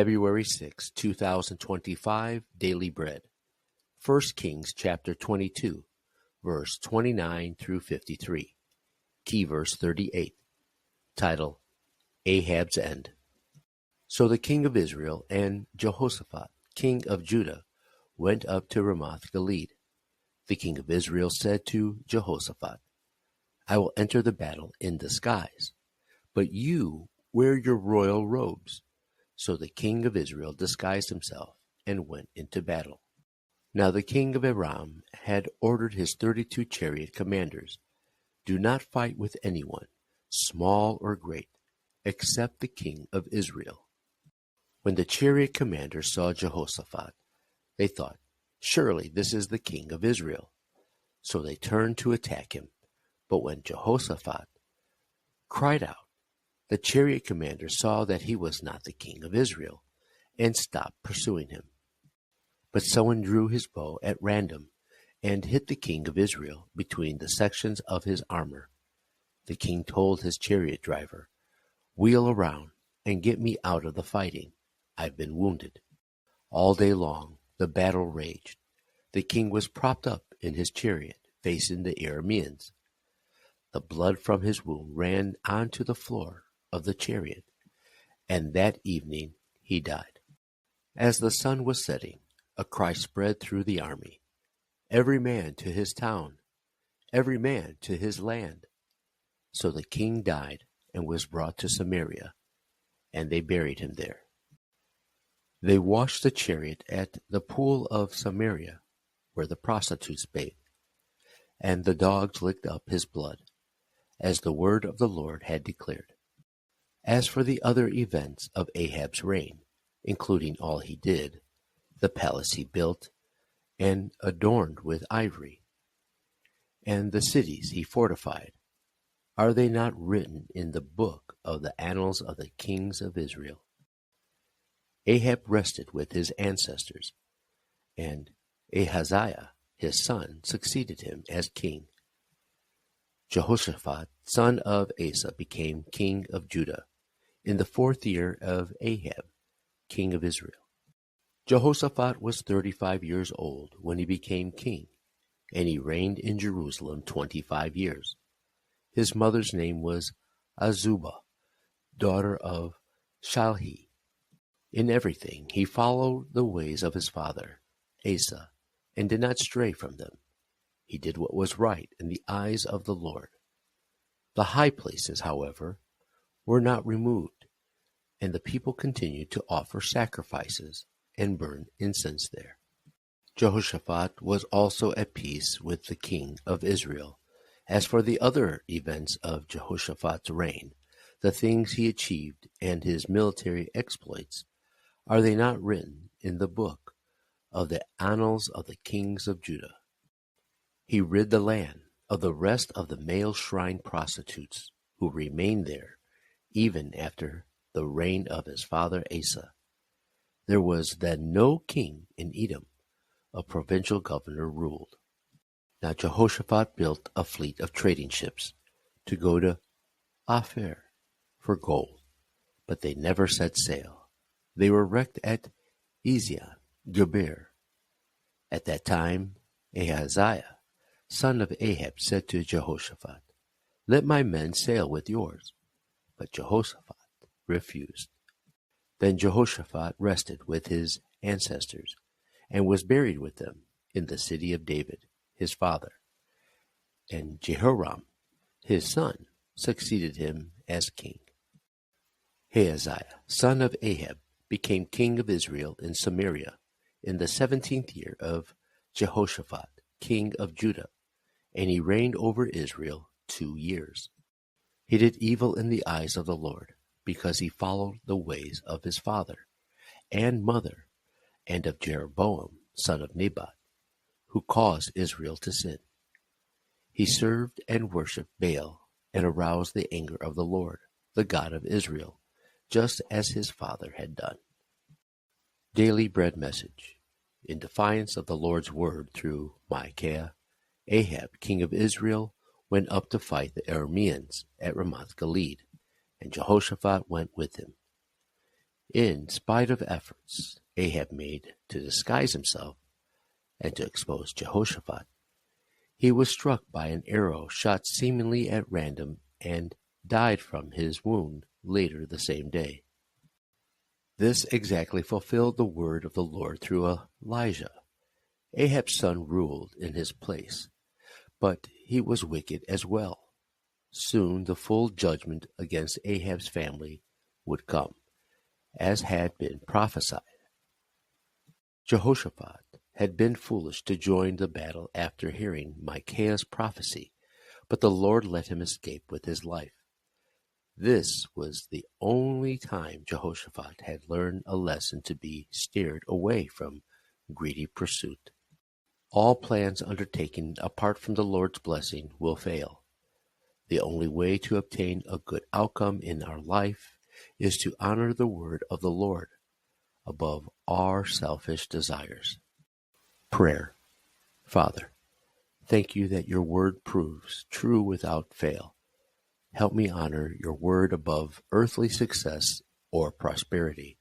February 6, 2025, Daily Bread. 1 Kings chapter 22, verse 29 through 53. Key verse 38. Title, Ahab's End. So the king of Israel and Jehoshaphat, king of Judah, went up to Ramoth Gilead. The king of Israel said to Jehoshaphat, I will enter the battle in disguise, but you wear your royal robes. So the king of Israel disguised himself and went into battle. Now the king of Aram had ordered his 32 chariot commanders, do not fight with anyone, small or great, except the king of Israel. When the chariot commanders saw Jehoshaphat, they thought, surely this is the king of Israel. So they turned to attack him. But when Jehoshaphat cried out, the chariot commander saw that he was not the king of Israel, and stopped pursuing him. But someone drew his bow at random, and hit the king of Israel between the sections of his armor. The king told his chariot driver, wheel around and get me out of the fighting. I've been wounded. All day long the battle raged. The king was propped up in his chariot, facing the Arameans. The blood from his wound ran onto the floor of the chariot, and that evening he died. As the sun was setting, a cry spread through the army, every man to his town, every man to his land. So the king died and was brought to Samaria, and they buried him there. They washed the chariot at the pool of Samaria, where the prostitutes bathed, and the dogs licked up his blood, as the word of the Lord had declared. As for the other events of Ahab's reign, including all he did, the palace he built and adorned with ivory, and the cities he fortified, are they not written in the book of the annals of the kings of Israel? Ahab rested with his ancestors, and Ahaziah, his son, succeeded him as king. Jehoshaphat, son of Asa, became king of Judah in the 4th year of Ahab, king of Israel. Jehoshaphat was 35 years old when he became king, and he reigned in Jerusalem 25 years. His mother's name was Azubah, daughter of Shilhi. In everything he followed the ways of his father, Asa, and did not stray from them. He did what was right in the eyes of the Lord. The high places, however, were not removed, and the people continued to offer sacrifices and burn incense there. Jehoshaphat was also at peace with the king of Israel. As for the other events of Jehoshaphat's reign, the things he achieved and his military exploits, are they not written in the book of the annals of the kings of Judah? He rid the land of the rest of the male shrine prostitutes who remained there even after the reign of his father Asa. There was then no king in Edom. A provincial governor ruled. Now Jehoshaphat built a fleet of trading ships to go to Ophir for gold, but they never set sail. They were wrecked at Ezion-Geber. At that time Ahaziah, son of Ahab, said to Jehoshaphat, let my men sail with yours. But Jehoshaphat refused. Then Jehoshaphat rested with his ancestors, and was buried with them in the city of David, his father. And Jehoram, his son, succeeded him as king. Ahaziah, son of Ahab, became king of Israel in Samaria in the 17th year of Jehoshaphat, king of Judah, and he reigned over Israel 2 years. He did evil in the eyes of the Lord, because he followed the ways of his father and mother, and of Jeroboam, son of Nebat, who caused Israel to sin. He served and worshipped Baal, and aroused the anger of the Lord, the God of Israel, just as his father had done. Daily Bread Message. In defiance of the Lord's word through Micaiah, Ahab, king of Israel, went up to fight the Arameans at Ramoth Gilead, and Jehoshaphat went with him. In spite of efforts Ahab made to disguise himself and to expose Jehoshaphat, he was struck by an arrow shot seemingly at random and died from his wound later the same day. This exactly fulfilled the word of the Lord through Elijah. Ahab's son ruled in his place, but he was wicked as well. Soon the full judgment against Ahab's family would come, as had been prophesied. Jehoshaphat had been foolish to join the battle after hearing Micaiah's prophecy, but the Lord let him escape with his life. This was the only time Jehoshaphat had learned a lesson to be steered away from greedy pursuit. All plans undertaken apart from the Lord's blessing will fail. The only way to obtain a good outcome in our life is to honor the word of the Lord above our selfish desires. Prayer. Father, thank you that your word proves true without fail. Help me honor your word above earthly success or prosperity.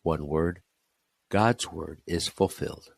One word, God's word, is fulfilled.